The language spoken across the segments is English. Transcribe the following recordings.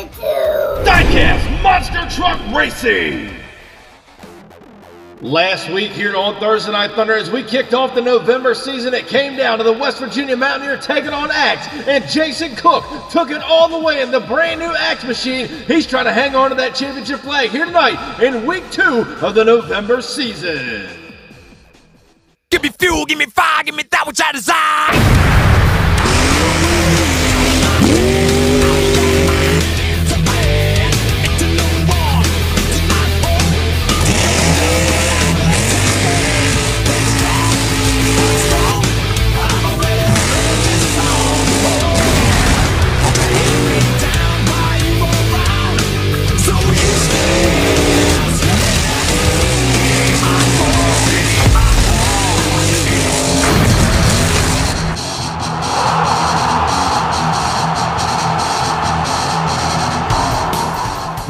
Diecast Monster Truck Racing! Last week here on Thursday Night Thunder, as we kicked off the November season, it came down to the West Virginia Mountaineer taking on Axe, and Jason Cook took it all the way in the brand new Axe machine. He's trying to hang on to that championship flag here tonight in week 2 of the November season. Give me fuel, give me fire, give me that which I desire.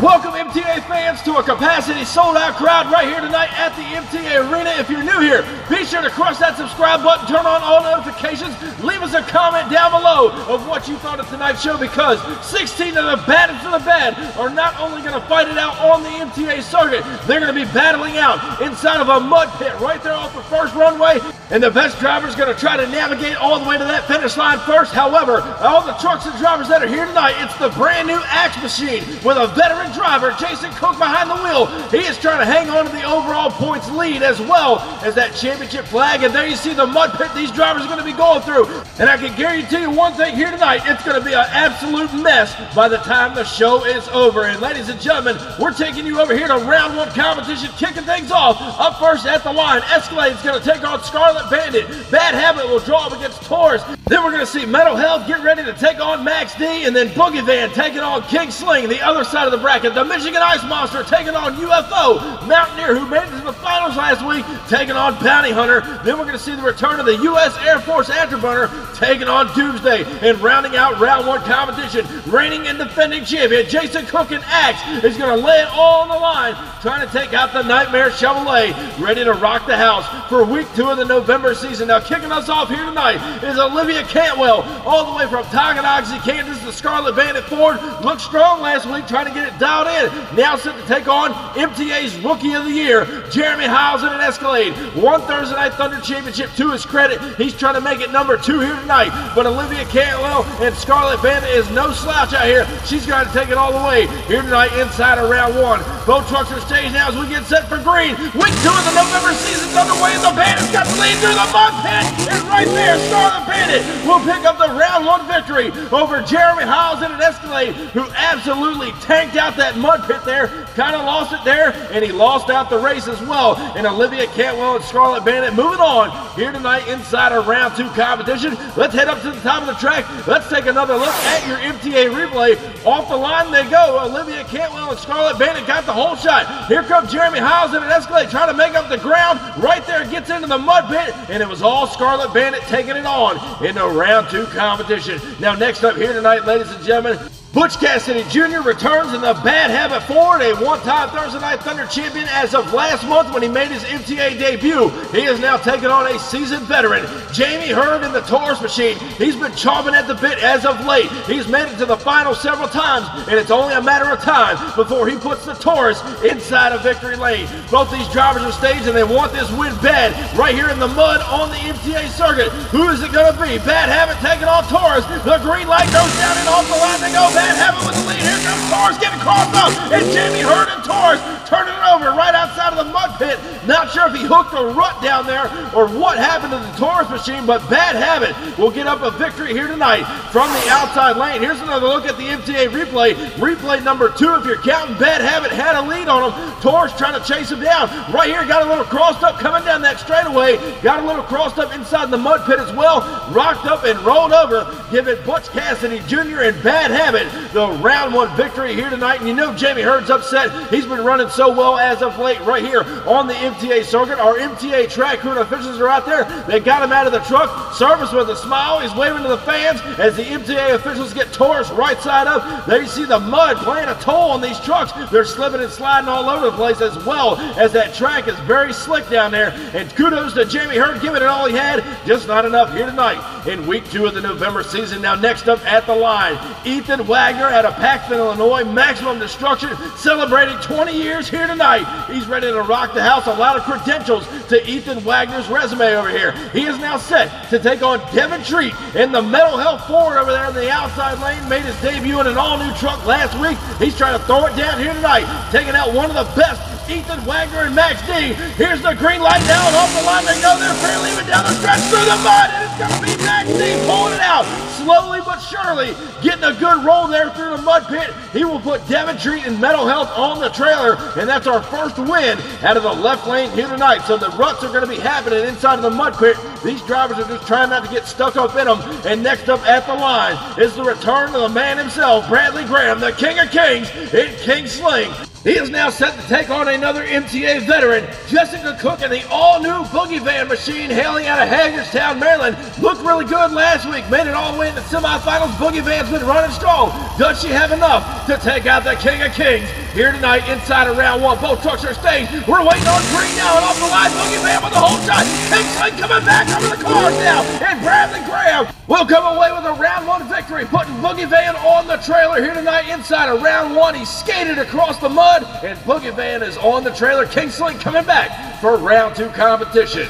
Welcome MTA fans to a capacity sold out crowd right here tonight at the MTA Arena. If you're new here, be sure to crush that subscribe button, turn on all notifications, leave us a comment down below of what you thought of tonight's show, because 16 of the baddest of the bad are not only going to fight it out on the MTA circuit, they're going to be battling out inside of a mud pit right there off the first runway, and the best driver's going to try to navigate all the way to that finish line first. However, all the trucks and drivers that are here tonight, it's the brand new Axe machine with a veteran driver, Jason Cook, behind the wheel. He is trying to hang on to the overall points lead as well as that championship flag. And there you see the mud pit these drivers are going to be going through. And I can guarantee you one thing here tonight, it's going to be an absolute mess by the time the show is over. And ladies and gentlemen, we're taking you over here to round 1 competition, kicking things off. Up first at the line, Escalade is going to take on Scarlet Bandit. Bad Habit will draw up against Taurus. Then we're going to see Metal Health get ready to take on Max D, and then Boogey Van taking on King Sling, the other side of the bracket. The Michigan Ice Monster taking on UFO. Mountaineer, who made it to the finals last week, taking on Bounty Hunter. Then we're going to see the return of the U.S. Air Force Afterburner taking on Doomsday. And rounding out round 1 competition, reigning and defending champion Jason Cook and Axe is going to lay it all on the line, trying to take out the Nightmare Chevrolet, ready to rock the house for week 2 of the November season. Now kicking us off here tonight is Olivia Cantwell, all the way from Tonganoxie, Kansas. The Scarlet Bandit Ford looked strong last week, trying to get it dialed in. Now set to take on MTA'S Rookie of the Year, Jeremy Hiles in an Escalade. 1 Thursday Night Thunder Championship to his credit. He's trying to make it number 2 here tonight. But Olivia Cantwell and Scarlet Bandit is no slouch out here. She's got to take it all the way here tonight inside of round 1. Both trucks are staged now as we get set for green. Week 2 of the November season's underway, and the Bandit's got the lead through the mud pit. And right there, Scarlet Bandit will pick up the round 1 victory over Jeremy Hiles in an Escalade, who absolutely tanked out that mud pit there, kind of lost it there, and he lost out the race as well. And Olivia Cantwell and Scarlet Bandit moving on here tonight inside of round 2 competition. Let's head up to the top of the track. Let's take another look at your MTA replay. Off the line they go. Olivia Cantwell and Scarlet Bandit got the whole shot. Here comes Jeremy Hiles in an Escalade trying to make up the ground. Right there, gets into the mud pit, and it was all Scarlet Bandit taking it on in the round 2 competition. Now next up here tonight, ladies and gentlemen, Butch Cassidy Jr. returns in the Bad Habit Ford, a 1-time Thursday Night Thunder champion as of last month when he made his MTA debut. He is now taking on a seasoned veteran, Jamie Hurd in the Taurus machine. He's been chomping at the bit as of late. He's made it to the final several times, and it's only a matter of time before he puts the Taurus inside of victory lane. Both these drivers are staged, and they want this win bad right here in the mud on the MTA circuit. Who is it going to be? Bad Habit taking on Taurus. The green light goes down, and off the line they go. Bad Habit with the lead. Here comes Taurus getting crossed up, and Jamie Hurd and Taurus turning it over right outside of the mud pit. Not sure if he hooked a rut down there or what happened to the Taurus machine, but Bad Habit will get up a victory here tonight from the outside lane. Here's another look at the MTA replay. Replay number 2, if you're counting. Bad Habit had a lead on him. Taurus trying to chase him down. Right here, got a little crossed up coming down that straightaway. Got a little crossed up inside the mud pit as well. Rocked up and rolled over, giving Butch Cassidy Jr. and Bad Habit the round 1 victory here tonight. And you know Jamie Hurd's upset. He's been running so well as of late right here on the MTA circuit. Our MTA track crew and officials are out there. They got him out of the truck. Service with a smile. He's waving to the fans as the MTA officials get Taurus right side up. There you see the mud playing a toll on these trucks. They're slipping and sliding all over the place, as well as that track is very slick down there. And kudos to Jamie Hurd giving it all he had, just not enough here tonight in week 2 of the November season. Now next up at the line, Ethan Wagner out of Paxton, Illinois, Maximum Destruction, celebrating 20 years here tonight. He's ready to rock the house. A lot of credentials to Ethan Wagner's resume over here. He is now set to take on Devin Treat in the Mental Health Ford over there in the outside lane. Made his debut in an all-new truck last week. He's trying to throw it down here tonight, taking out one of the best, Ethan Wagner and Max D. Here's the green light now, and off the line they go. They're fairly even down the stretch through the mud, and it's going to be Max D pulling it out. Slowly but surely, getting a good roll there through the mud pit. He will put Devin Treat and Mental Health on the trailer, and that's our first win out of the left lane here tonight. So the ruts are going to be happening inside of the mud pit. These drivers are just trying not to get stuck up in them. And next up at the line is the return of the man himself, Bradley Graham, the King of Kings in King Sling. He is now set to take on another MTA veteran, Jessica Cook, in the all-new Boogey Van machine, hailing out of Hagerstown, Maryland. Looked really good last week, made it all the way in the semifinals. Boogey Van's been running strong. Does she have enough to take out the King of Kings here tonight inside of round 1? Both trucks are staying. We're waiting on green now, and off the line, Boogey Van with the whole shot. King Sling coming back over the cars now, and Bradley Graham will come away with a round 1 victory, putting Boogey Van on the trailer here tonight inside of round 1. He skated across the mud, and Boogey Van is on the trailer. King Sling coming back for round 2 competition.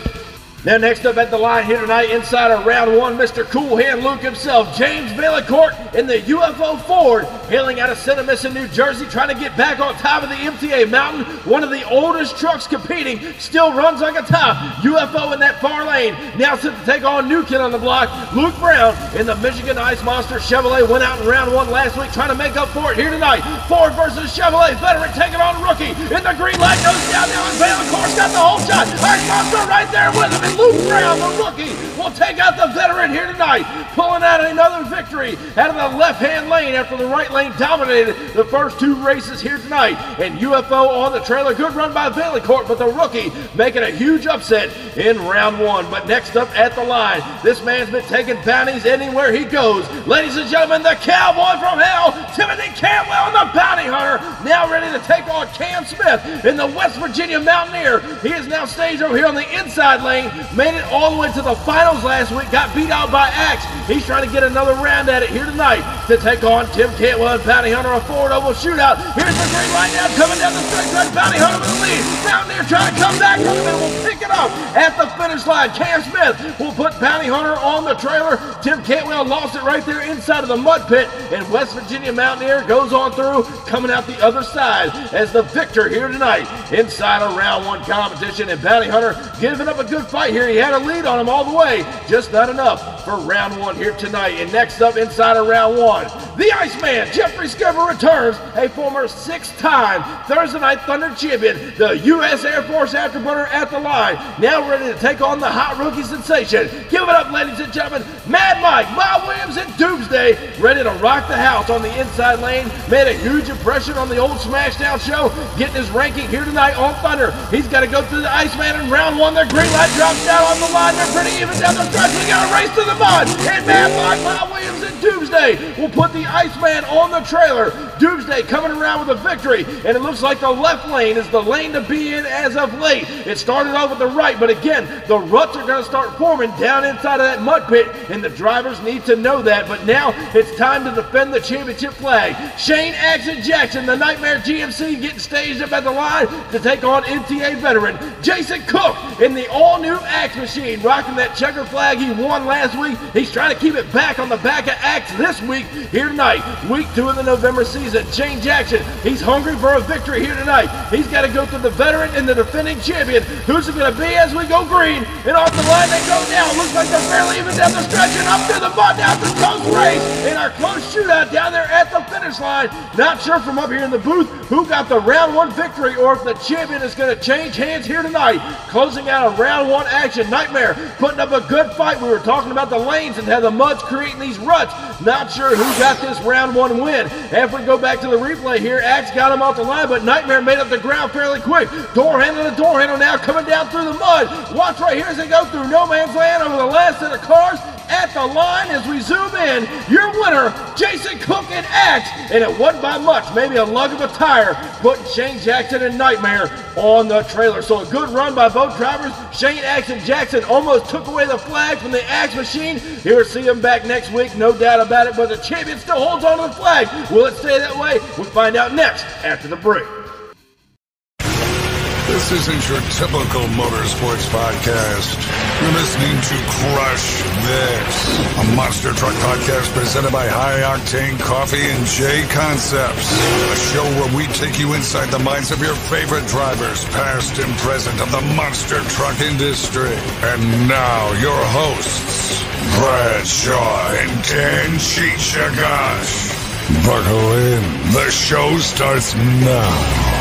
Now next up at the line here tonight inside of round 1, Mr. Cool Hand Luke himself, James Vaillancourt in the UFO Ford, hailing out of Centimissing, New Jersey, trying to get back on top of the MTA Mountain. One of the oldest trucks competing, still runs like a top. UFO in that far lane, now set to take on new kid on the block, Luke Brown in the Michigan Ice Monster Chevrolet. Went out in round 1 last week, trying to make up for it here tonight. Ford versus Chevrolet, veteran taking on rookie, and the green light goes down now, and Vaillancourt's got the whole shot. Ice Monster right there with him. Luke Brown, the rookie, will take out the veteran here tonight, pulling out another victory out of the left-hand lane after the right lane dominated the first 2 races here tonight. And UFO on the trailer, good run by Vaillancourt, but the rookie making a huge upset in round 1. But next up at the line, this man's been taking bounties anywhere he goes. Ladies and gentlemen, the cowboy from hell, Timothy Cantwell, the bounty hunter, now ready to take on Cam Smith in the West Virginia Mountaineer. He is now staged over here on the inside lane, made it all the way to the finals last week, got beat out by Axe. He's trying to get another round at it here tonight to take on Tim Cantwell and Bounty Hunter, a Ford Oval shootout. Here's the green light now, coming down the stretch, red Bounty Hunter with the lead. Mountaineer trying to come back from the middle, will pick it up at the finish line. Cam Smith will put Bounty Hunter on the trailer. Tim Cantwell lost it right there inside of the mud pit, and West Virginia Mountaineer goes on through, coming out the other side as the victor here tonight inside of round 1 competition. And Bounty Hunter giving up a good fight here. He had a lead on him all the way, just not enough for round 1 here tonight. And next up inside of round 1, the Iceman, Jeffrey Schiver, returns, a former 6-time Thursday Night Thunder champion, the U.S. Air Force afterburner at the line, now ready to take on the hot rookie sensation. Give it up, ladies and gentlemen, Mad Mike, Bob Williams, and Doomsday, ready to rock the house on the inside lane. Made a huge impression on the old Smashdown show, getting his ranking here tonight on Thunder. He's got to go through the Iceman in round 1. Their green light drops down on the line. They're pretty even down the stretch. We got a race to the mud, and Mad Mike, Bob Williams, and Doomsday will put the Iceman on the trailer. Doomsday coming around with a victory, and it looks like the left lane is the lane to be in as of late. It started off with the right, but again, the ruts are going to start forming down inside of that mud pit, and the drivers need to know that. But now it's time to defend the championship flag. Shane Action Jackson, the Nightmare GMC, getting staged up at the line to take on MTA veteran Jason Cook in the all-new Axe machine, rocking that checkered flag he won last week. He's trying to keep it back on the back of Axe this week here tonight, week 2 of the November season. Shane Jackson, he's hungry for a victory here tonight. He's got to go through the veteran and the defending champion. Who's it going to be as we go green? And off the line they go now. Looks like they're barely even down the stretch, and up through the mud, down the close race in our close shootout down there at the finish line. Not sure from up here in the booth who got the round 1 victory, or if the champion is going to change hands here tonight. Closing out a round 1 action, Nightmare putting up a good fight. We were talking about the lanes and how the mud's creating these ruts. Not sure who got this round 1 win. If we go back to the replay here, Axe got him off the line, but Nightmare made up the ground fairly quick. Door handle to door handle now, coming down through the mud. Watch right here as they go through no man's land over the last set of cars. at the line as we zoom in. Your winner, Jason Cook and Axe, and it wasn't by much, maybe a lug of a tire, putting Shane Jackson and Nightmare on the trailer. So a good run by both drivers. Shane, Axe, and Jackson almost took away the flag from the Axe machine. Here, see him back next week, no doubt about it, but the champion still holds on to the flag. Will it stay that way? We'll find out next after the break. This isn't your typical motorsports podcast. You're listening to Crush This, a monster truck podcast presented by High Octane Coffee and J Concepts. A show where we take you inside the minds of your favorite drivers, past and present, of the monster truck industry. And now, your hosts, Brad Shaw and Dan Chichagash. Buckle in. The show starts now.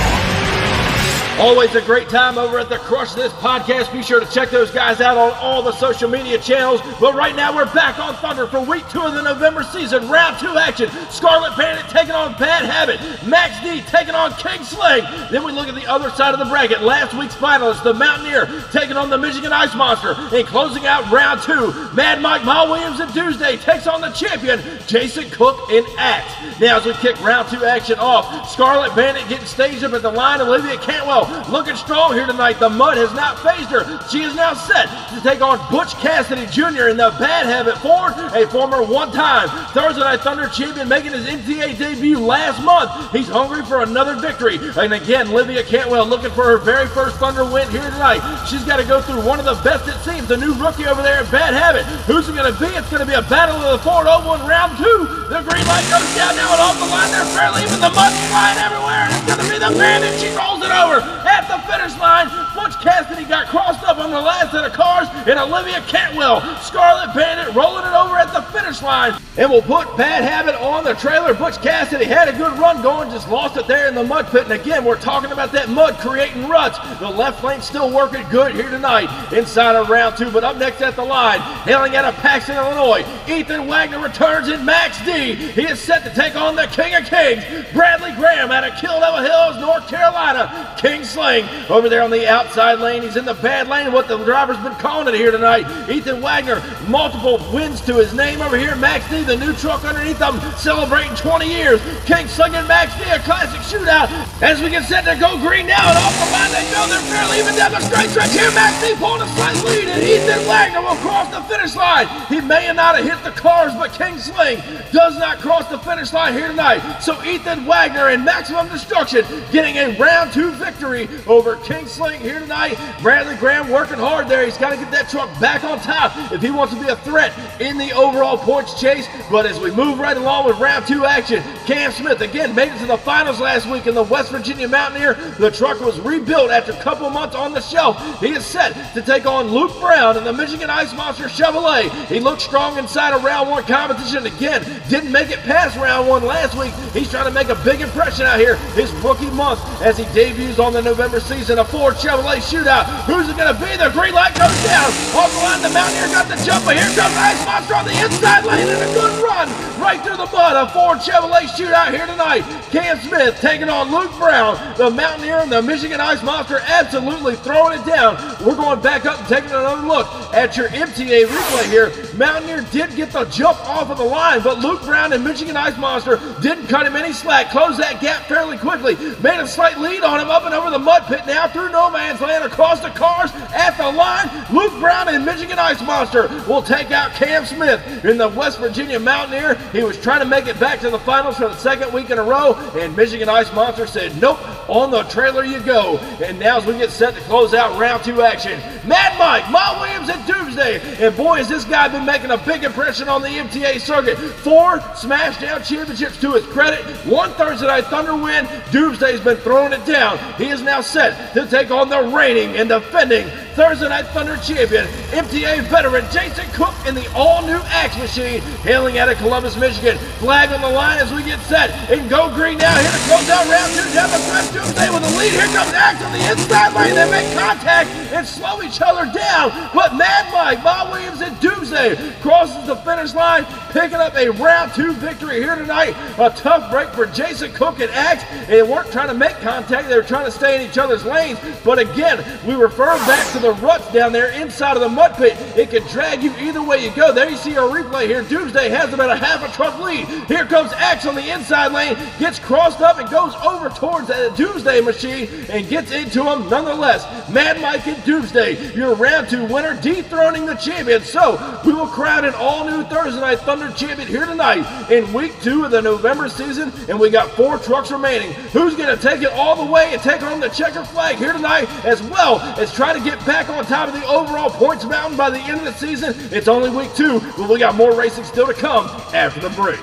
Always a great time over at the Crush This podcast. Be sure to check those guys out on all the social media channels. But right now we're back on Thunder for week 2 of the November season. Round 2 action. Scarlet Bandit taking on Bad Habit. Max D taking on King Sling. Then we look at the other side of the bracket. Last week's finalists, the Mountaineer, taking on the Michigan Ice Monster. And closing out round 2, Mad Mike, Ma Williams, and Doomsday takes on the champion, Jason Cook and Axe. Now as we kick round 2 action off, Scarlet Bandit getting staged up at the line. Olivia Cantwell looking strong here tonight. The mud has not phased her. She is now set to take on Butch Cassidy Jr. in the Bad Habit Ford, a former one-time Thursday Night Thunder champion making his MTA debut last month. He's hungry for another victory. And again, Olivia Cantwell looking for her very first Thunder win here tonight. She's got to go through one of the best, it seems, the new rookie over there at Bad Habit. Who's it going to be? It's going to be a battle of the Ford Oval in round 2. The green light goes down now and off the line. They're fairly even. The mud's flying everywhere. And it's going to be the Bandit. She rolls it over at the finish line. Butch Cassidy got crossed up on the last set of cars, and Olivia Cantwell, Scarlet Bandit, rolling it over at the finish line. And we'll put Bad Habit on the trailer. Butch Cassidy had a good run going, just lost it there in the mud pit. And again, we're talking about that mud creating ruts. The left lane still working good here tonight inside of round 2. But up next at the line, hailing out of Paxton, Illinois, Ethan Wagner returns in Max D. He is set to take on the King of Kings, Bradley Graham out of Kill Devil Hills, North Carolina. King Sling over there on the outside lane. He's in the bad lane, what the driver's been calling it here tonight. Ethan Wagner, multiple wins to his name over here. Max D, the new truck underneath them, celebrating 20 years. King Sling and Max D, a classic shootout. As we get set to go green now, and off the line they go. They're fairly even down the straight stretch here. Max D pulling a slight lead, and Ethan Wagner will cross the finish line. He may not have hit the cars, but King Sling does not cross the finish line here tonight. So Ethan Wagner and Maximum Destruction getting a round 2 victory over King Sling here tonight. Bradley Graham working hard there. He's got to get that truck back on top if he wants to be a threat in the overall points chase. But as we move right along with round 2 action, Cam Smith again made it to the finals last week in the West Virginia Mountaineer. The truck was rebuilt after a couple months on the shelf. He is set to take on Luke Brown in the Michigan Ice Monster Chevrolet. He looked strong inside of round 1 competition. Again, didn't make it past round 1 last week. He's trying to make a big impression out here his rookie month as he debuts on the November season. A Ford Chevrolet shootout. Who's it going to be? The green light goes down. Off the line, the Mountaineer got the jump, but here comes Ice Monster on the inside lane and a good run right through the mud. A Ford Chevrolet shootout here tonight. Cam Smith taking on Luke Brown. The Mountaineer and the Michigan Ice Monster absolutely throwing it down. We're going back up and taking another look at your MTA replay here. Mountaineer did get the jump off of the line, but Luke Brown and Michigan Ice Monster didn't cut him any slack. Closed that gap fairly quickly. Made a slight lead on him up and over the mud pit now through no man's land across the cars at the line. Luke Brown and Michigan Ice Monster will take out Cam Smith in the West Virginia Mountaineer. He was trying to make it back to the finals for the second week in a row, and Michigan Ice Monster said, nope, on the trailer you go. And now as we get set to close out round 2 action, Mad Mike, Ma Williams, and Doomsday. And boy, has this guy been making a big impression on the MTA circuit. 4 Smashdown championships to his credit. 1 Thursday Night Thunder win. Doomsday's been throwing it down. He is now set to take on the reigning and defending Thursday Night Thunder champion, MTA veteran Jason Cook in the all-new Axe machine, hailing out of Columbus, Michigan. Flag on the line as we get set and go green now. Here to close out round 2. Down the stretch, Doomsday with the lead. Here comes Axe on the inside lane. They make contact and slow each other down. But Mad Mike, Ma Williams, and Doomsday crosses the finish line, picking up a round 2 victory here tonight. A tough break for Jason Cook and Axe. They weren't trying to make contact. They were trying to stay in each other's lanes. But again, we refer back to the ruts down there inside of the mud pit. It could drag you either way you go. There you see our replay here. Doomsday has about a half a truck lead. Here comes Axe on the inside lane, gets crossed up and goes over towards the Doomsday machine and gets into him nonetheless. Mad Mike and Doomsday, your round 2 winner, dethroning the champion. So we will crown an all-new Thursday Night Thunder champion here tonight in week 2 of the November season, and we got 4 trucks remaining. Who's going to take it all the way and take home the checkered flag here tonight, as well as try to get back on top of the overall points mountain by the end of the season? It's only week 2, but we got more racing still to come after the break.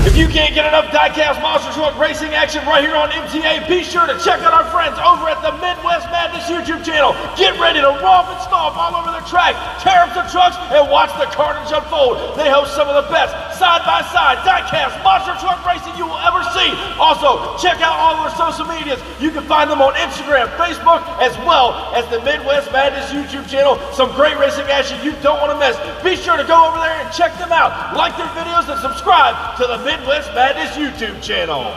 If you can't get enough Diecast monster truck racing action right here on MTA, be sure to check out our friends over at the Midwest Madness YouTube channel. Get ready to romp and stomp all over the track, tear up the trucks, and watch the carnage unfold. They host some of the best side-by-side Diecast monster truck racing you will ever see. Also, check out all of our social medias. You can find them on Instagram, Facebook, as well as the Midwest Madness YouTube channel. Some great racing action you don't want to miss. Be sure to go over there and check them out. Like their videos and subscribe to the Midwest Madness YouTube channel.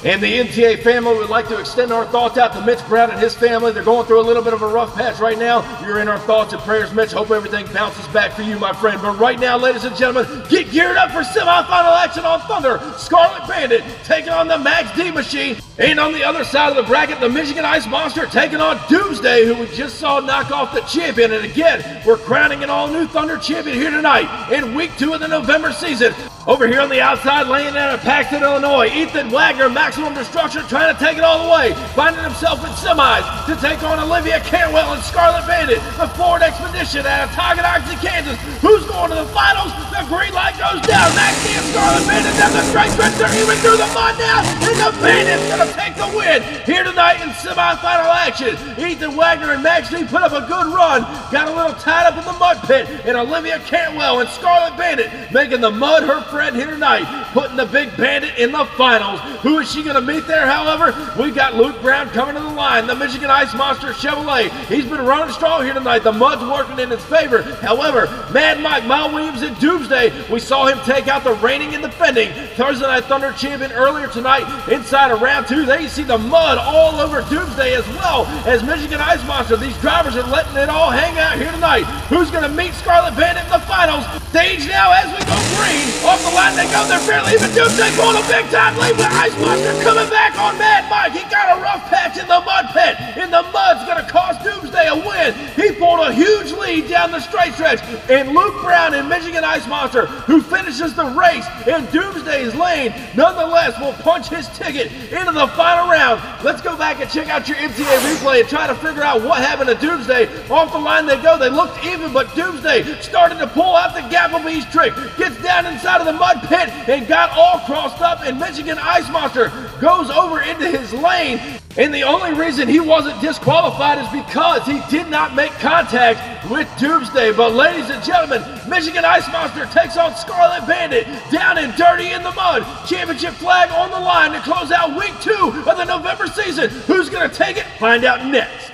And the MTA family would like to extend our thoughts out to Mitch Brown and his family. They're going through a little bit of a rough patch right now. You're in our thoughts and prayers, Mitch. Hope everything bounces back for you, my friend. But right now, ladies and gentlemen, get geared up for semifinal action on Thunder. Scarlet Bandit taking on the Max D Machine. And on the other side of the bracket, the Michigan Ice Monster taking on Doomsday, who we just saw knock off the champion. And again, we're crowning an all-new Thunder champion here tonight in week 2 of the November season. Over here on the outside, laying down at Paxton, Illinois, Ethan Wagner, Maximum Destruction, trying to take it all the way, finding himself in semis to take on Olivia Cantwell and Scarlet Bandit, the Ford Expedition out of Tonganoxie, Kansas. Who's going to the finals? The green light goes down. Max D and Scarlet Bandit down the straight stretch. They're even through the mud now, and the Bandit's going to take the win here tonight in semifinal action. Ethan Wagner and Max D put up a good run, got a little tied up in the mud pit, and Olivia Cantwell and Scarlet Bandit making the mud her friend here tonight, putting the big Bandit in the finals. Who is she going to meet there, however? We've got Luke Brown coming to the line, the Michigan Ice Monster Chevrolet. He's been running strong here tonight. The mud's working in his favor. However, Mad Mike, Mal Williams, and Doomsday, we saw him take out the reigning and defending Thursday Night Thunder champion earlier tonight inside of round 2. There you see the mud all over Doomsday as well as Michigan Ice Monster. These drivers are letting it all hang out here tonight. Who's going to meet Scarlet Bandit in the finals? Stage now as we go green. Off the line they go. They're barely even. Doomsday going a big time lead with Ice Monster coming back on Mad Mike. He got a rough patch in the mud pit, and the mud's going to cost Doomsday a win. He pulled a huge lead down the straight stretch, and Luke Brown and Michigan Ice Monster, who finishes the race in Doomsday's lane, nonetheless will punch his ticket into the final round. Let's go back and check out your MTA replay and try to figure out what happened to Doomsday. Off the line they go. They looked even, but Doomsday started to pull out the Gapplebee's trick, gets down inside of the mud pit and got all crossed up, and Michigan Ice Monster goes over into his lane. And the only reason he wasn't disqualified is because he did not make contact with Doomsday. But ladies and gentlemen, Michigan Ice Monster takes on Scarlet Bandit down and dirty in the mud. Championship flag on the line to close out week 2 of the November season. Who's going to take it? Find out next.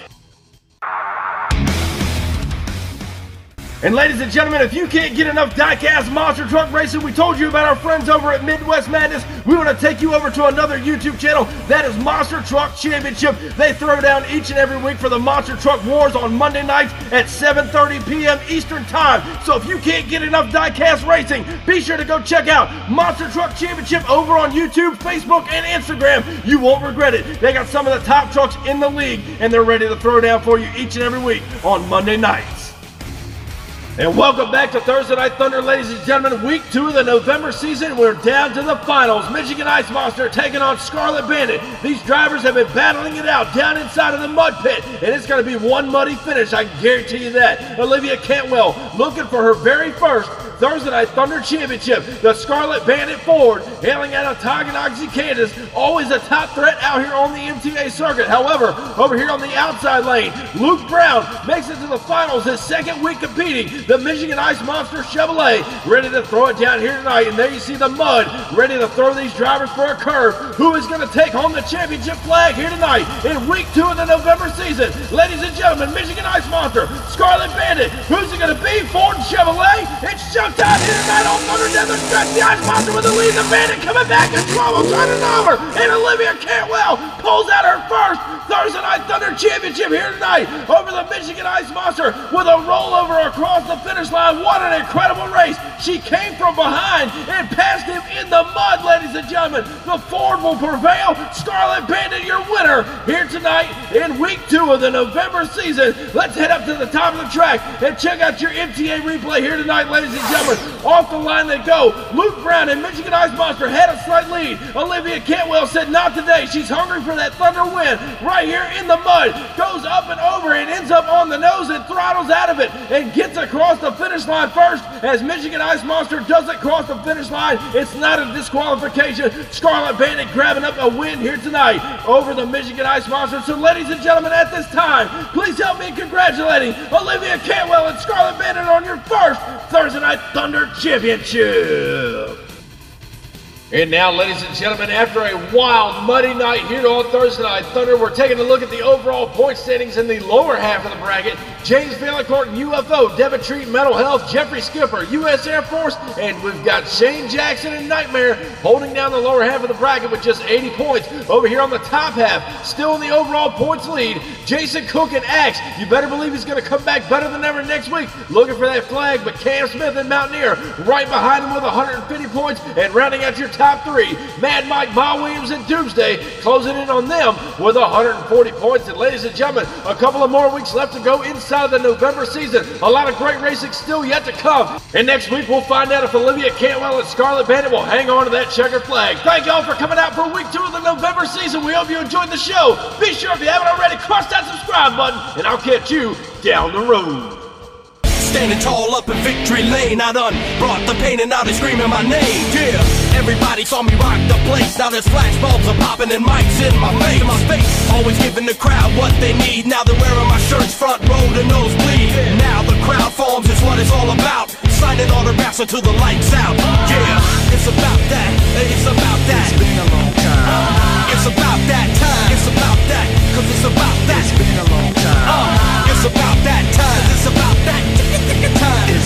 And ladies and gentlemen, if you can't get enough Diecast monster truck racing, we told you about our friends over at Midwest Madness. We want to take you over to another YouTube channel. That is Monster Truck Championship. They throw down each and every week for the Monster Truck Wars on Monday nights at 7:30 p.m. Eastern Time. So if you can't get enough Diecast racing, be sure to go check out Monster Truck Championship over on YouTube, Facebook, and Instagram. You won't regret it. They got some of the top trucks in the league, and they're ready to throw down for you each and every week on Monday nights. And welcome back to Thursday Night Thunder, ladies and gentlemen. Week 2 of the November season. We're down to the finals. Michigan Ice Monster taking on Scarlet Bandit. These drivers have been battling it out down inside of the mud pit, and it's going to be one muddy finish, I guarantee you that. Olivia Cantwell looking for her very first Thursday Night Thunder Championship. The Scarlet Bandit Ford, hailing out of Tonganoxie, Kansas, always a top threat out here on the MTA circuit. However, over here on the outside lane, Luke Brown makes it to the finals, his second week competing. The Michigan Ice Monster Chevrolet ready to throw it down here tonight, and there you see the mud ready to throw these drivers for a curve. Who is going to take home the championship flag here tonight in week 2 of the November season? Ladies and gentlemen, Michigan Ice Monster, Scarlet Bandit, who's it going to be? Ford Ford Chevrolet. It's showtime here tonight on Thunder Down the stretch. The Ice Monster with the lead. The Bandit coming back in trouble, turning over. And Olivia Cantwell pulls out her first Thursday Night Thunder Championship here tonight over the Michigan Ice Monster with a rollover across the finish line. What an incredible race. She came from behind and passed him in the mud, ladies and gentlemen. The Ford will prevail. Scarlet Bandit, your winner here tonight in week 2 of the November season. Let's head up to the top of the track and check out your MTA replay here tonight, ladies and gentlemen. Off the line they go. Luke Brown and Michigan Ice Monster had a slight lead. Olivia Cantwell said not today. She's hungry for that Thunder win. Right here in the mud. Goes up and over and ends up on the nose and throttles out of it and gets across the finish line first. As Michigan Ice Monster doesn't cross the finish line, it's not a disqualification. Scarlet Bandit grabbing up a win here tonight over the Michigan Ice Monster. So ladies and gentlemen, at this time, please help me in congratulating Olivia Cantwell and Scarlet Bandit on your first Thursday Night Thunder Championship. And now, ladies and gentlemen, after a wild, muddy night here on Thursday Night Thunder, we're taking a look at the overall point standings in the lower half of the bracket. James Vaillancourt and UFO, Devin Treat, Mental Health, Jeffrey Skipper, U.S. Air Force, and we've got Shane Jackson and Nightmare holding down the lower half of the bracket with just 80 points. Over here on the top half, still in the overall points lead, Jason Cook and Axe. You better believe he's going to come back better than ever next week, looking for that flag, but Cam Smith and Mountaineer right behind him with 150 points, and rounding out your top 3, Mad Mike, Bob Williams, and Doomsday closing in on them with 140 points. And ladies and gentlemen, a couple of more weeks left to go inside of the November season. A lot of great racing still yet to come. And next week we'll find out if Olivia Cantwell and Scarlet Bandit will hang on to that checkered flag. Thank y'all for coming out for week 2 of the November season. We hope you enjoyed the show. Be sure, if you haven't already, crush that subscribe button, and I'll catch you down the road. Standing tall up in victory lane, I done brought the pain and now they screaming my name. Yeah, everybody saw me rock the place. Now there's flashbulbs are popping and mics in my face. Always giving the crowd what they need. Now they're wearing my shirts front row to nosebleed. Now the crowd forms is what it's all about. Signing autographs until the lights out. Yeah, it's about that. It's about that. It's been a long time. It's about that time. It's about that. Cause it's about that. It's been a long time. It's about that time. It's about that.